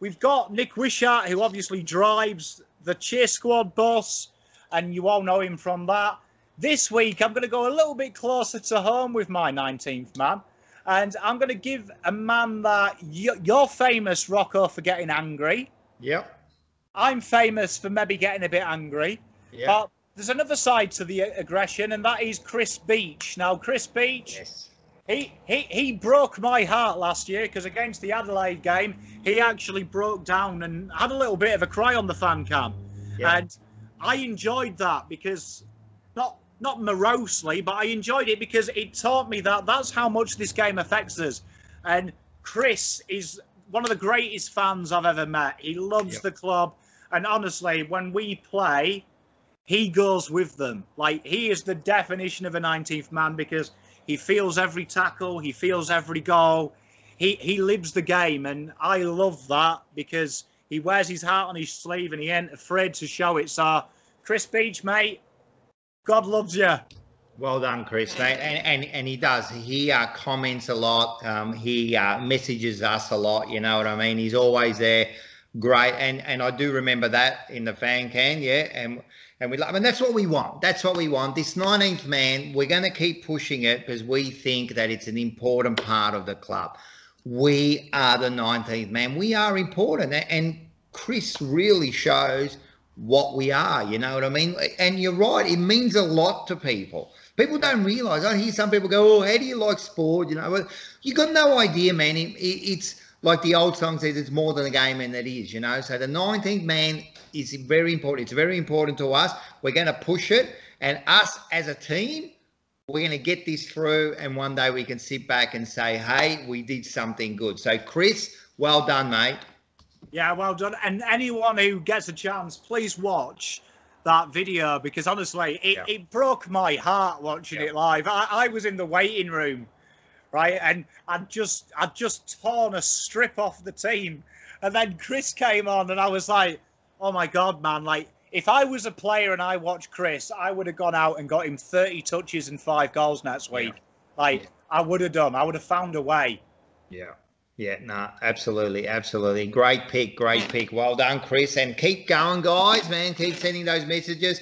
we've got Nick Wishart, who obviously drives the cheer squad bus, and you all know him from that. This week, I'm going to go a little bit closer to home with my 19th man. And I'm going to give a man that you're famous, Rocco, for getting angry. Yep. I'm famous for maybe getting a bit angry. Yep. But there's another side to the aggression, and that is Chris Beach. Now, Chris Beach, he broke my heart last year, because against the Adelaide game, he actually broke down and had a little bit of a cry on the fan cam. Yep. And I enjoyed that, because not morosely, but I enjoyed it because it taught me that that's how much this game affects us. And Chris is one of the greatest fans I've ever met. He loves the club. And honestly, when we play, he goes with them. Like, he is the definition of a 19th man, because he feels every tackle. He feels every goal. He lives the game. And I love that, because he wears his heart on his sleeve and he ain't afraid to show it. So, Chris Beach, mate, God loves you. Well done, Chris, mate. And he does. He comments a lot. He messages us a lot. You know what I mean? He's always there. Great. And I do remember that in the fan can, And we love, and that's what we want. That's what we want. This 19th man, we're going to keep pushing it, because we think that it's an important part of the club. We are the 19th man. We are important. And Chris really shows what we are, you know what I mean? And you're right, it means a lot to people. People don't realise. I hear some people go, oh, how do you like sport? You know, well, you got no idea, man. It's like the old song says, it's more than a game, and that is, you know. So the 19th man is very important. It's very important to us. We're going to push it, and us as a team, we're going to get this through, and one day we can sit back and say, hey, we did something good. So, Chris, well done, mate. Yeah, well done. And anyone who gets a chance, please watch that video, because honestly, it broke my heart watching it live. I was in the waiting room, right? And I'd just torn a strip off the team. And then Chris came on, and I was like, oh my God, man. Like, if I was a player and I watched Chris, I would have gone out and got him 30 touches and 5 goals next week. Like, I would have done. I would have found a way. Yeah. Yeah, no, absolutely, absolutely. Great pick. Well done, Chris. And keep going, guys, man. Keep sending those messages.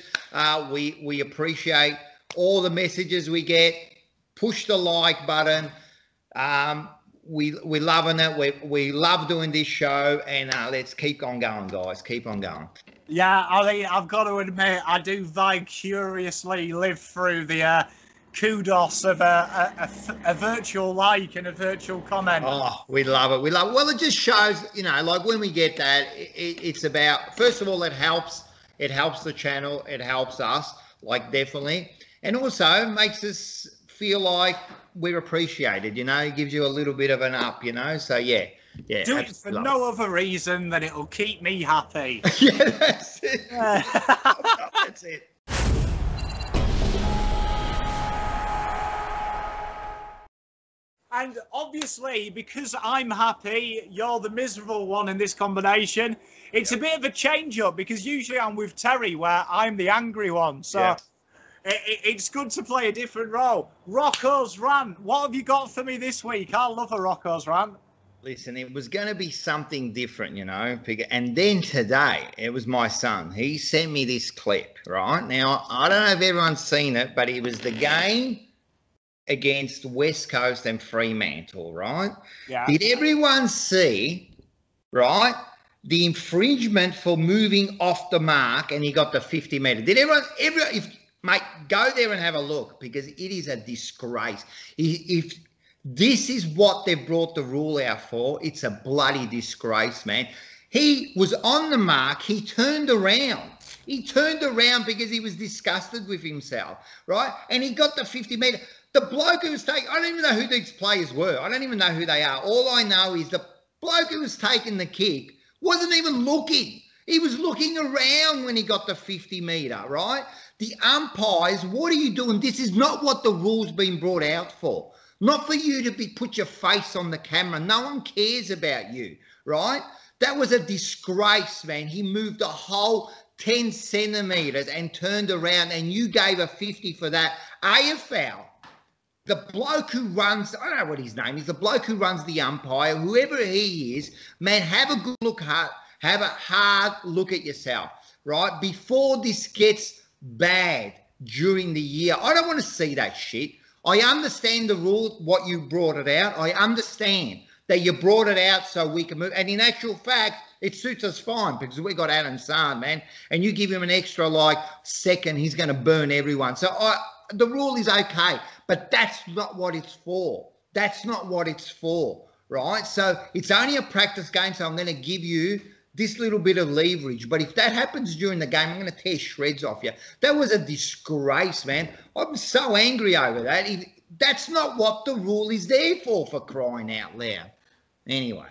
We appreciate all the messages we get. Push the like button. We're loving it. We love doing this show. And let's keep on going, guys. Keep on going. Yeah, I mean, I've got to admit, I do vicariously live through the kudos of a virtual like and a virtual comment. Oh, we love it. Well, it just shows, you know, like when we get that, it's about, first of all, it helps the channel. It helps us, like, definitely. And also makes us feel like we're appreciated, you know, it gives you a little bit of an up, you know. So, yeah, Yeah, Do it for no other reason than it'll keep me happy. Yeah, that's it. That's it. And obviously, because I'm happy, you're the miserable one in this combination. It's a bit of a change-up because usually I'm with Terry where I'm the angry one. So it's good to play a different role. ROCCO'S rant. What have you got for me this week? I love a ROCCO'S rant. Listen, it was going to be something different, you know. And then today, it was my son. He sent me this clip, right? Now, I don't know if everyone's seen it, but it was the game against West Coast and Fremantle, right? Yeah. Did everyone see, right, the infringement for moving off the mark and he got the 50 metre? Did everyone, mate, go there and have a look because it is a disgrace. If this is what they've brought the rule out for, it's a bloody disgrace, man. He was on the mark. He turned around. He turned around because he was disgusted with himself, right? And he got the 50 metre. The bloke who was taking, I don't even know who these players were. I don't even know who they are. All I know is the bloke who was taking the kick wasn't even looking. He was looking around when he got the 50 metre, right? The umpires, what are you doing? This is not what the rule's been brought out for. Not for you to put your face on the camera. No one cares about you, right? That was a disgrace, man. He moved a whole 10 centimetres and turned around and you gave a 50 for that. AFL, the bloke who runs, I don't know what his name is, the bloke who runs the umpire, whoever he is, man, have a good look, have a hard look at yourself, right? Before this gets bad during the year. I don't want to see that shit. I understand the rule, what you brought it out. I understand that you brought it out so we can move. And in actual fact, it suits us fine because we got Adam Sard, man. And you give him an extra, second, he's going to burn everyone. So the rule is okay, but that's not what it's for. That's not what it's for, right? So it's only a practice game, so I'm going to give you this little bit of leverage. But if that happens during the game, I'm going to tear shreds off you. That was a disgrace, man. I'm so angry over that. That's not what the rule is there for crying out loud. Anyway.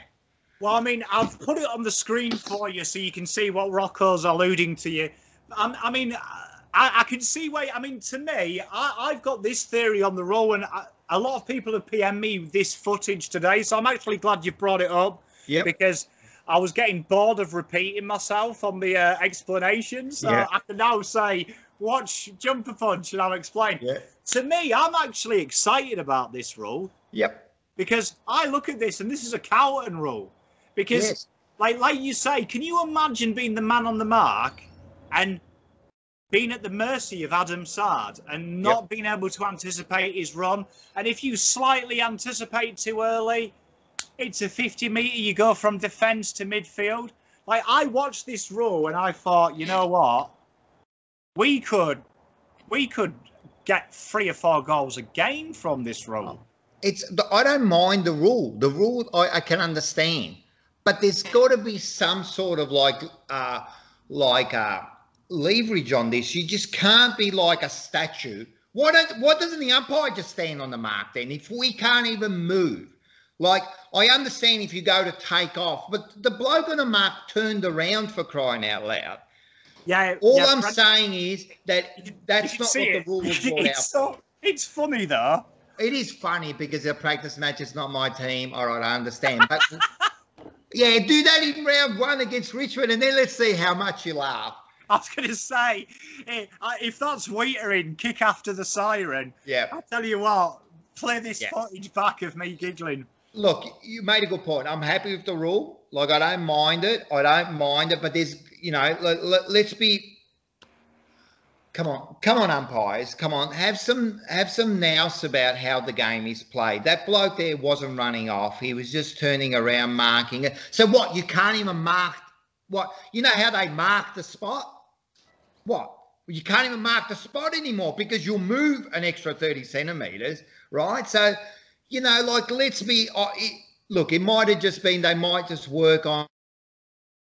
Well, I mean, I've put it on the screen for you so you can see what ROCCO'S alluding to you. I can see why. I mean, to me, I've got this theory on the rule, and a lot of people have PM'd me this footage today, so I'm actually glad you brought it up. Yep. Because I was getting bored of repeating myself on the explanations. So I can now say, watch Jumper Punch and I'll explain. Yeah. To me, I'm actually excited about this rule. Yep. Because I look at this and this is a Carlton rule. Because, like you say, can you imagine being the man on the mark and being at the mercy of Adam Sard and not being able to anticipate his run? And if you slightly anticipate too early, it's a 50 metre, you go from defence to midfield. Like, I watched this rule and I thought, you know what? We could get 3 or 4 goals a game from this rule. I don't mind the rule. The rule I can understand. But there's got to be some sort of leverage on this. You just can't be like a statue. Why doesn't the umpire just stand on the mark then? If we can't even move. Like, I understand if you go to take off, but the bloke on the mark turned around for crying out loud. Yeah. All I'm saying is that's not what the rule was brought out for. It's funny, though. It is funny because a practice match is not my team. All right, I understand. But, yeah, do that in round 1 against Richmond, and then let's see how much you laugh. I was going to say, if that's waitering, kick after the siren. Yeah. I tell you what, play this footage back of me giggling. Look, you made a good point. I'm happy with the rule. Like, I don't mind it. But there's, let's be. Come on, umpires. Come on, have some nous about how the game is played. That bloke there wasn't running off. He was just turning around, marking it. So what? You can't even mark what? You know how they mark the spot? What? You can't even mark the spot anymore because you'll move an extra 30 centimetres, right? So, let's be. Look, it might have just been they might just work on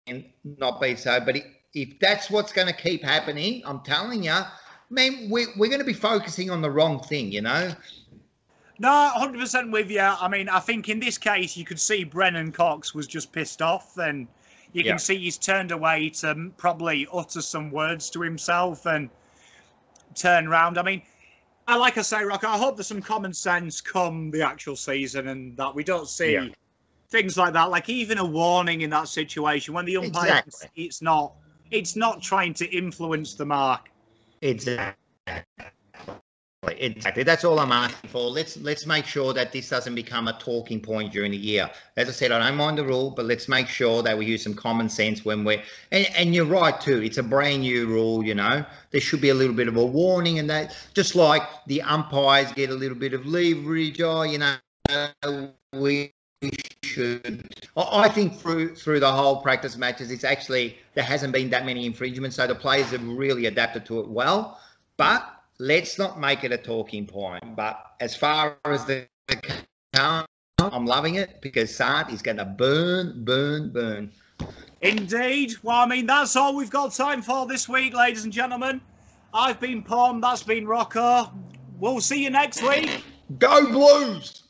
and not be so, but if that's what's going to keep happening, I'm telling you, man, we're going to be focusing on the wrong thing, No, 100% with you. I mean, I think in this case, you could see Brennan Cox was just pissed off, and you can see he's turned away to probably utter some words to himself and turn round. I mean, like I say, Rock, I hope there's some common sense come the actual season and that we don't see things like that. Like even a warning in that situation when the umpire, it's not trying to influence the mark. Exactly. That's all I'm asking for. Let's make sure that this doesn't become a talking point during the year. As I said, I don't mind the rule, but let's make sure that we use some common sense when we're. And you're right too. It's a brand new rule. You know, there should be a little bit of a warning, and that just like the umpires get a little bit of leverage. Oh, you know, we should. I think through the whole practice matches, it's actually there hasn't been that many infringements, so the players have really adapted to it well. But let's not make it a talking point. But as far as the count, I'm loving it because Sart is going to burn. Indeed. Well, I mean, that's all we've got time for this week, ladies and gentlemen. I've been Pom, that's been Rocco. We'll see you next week. Go Blues!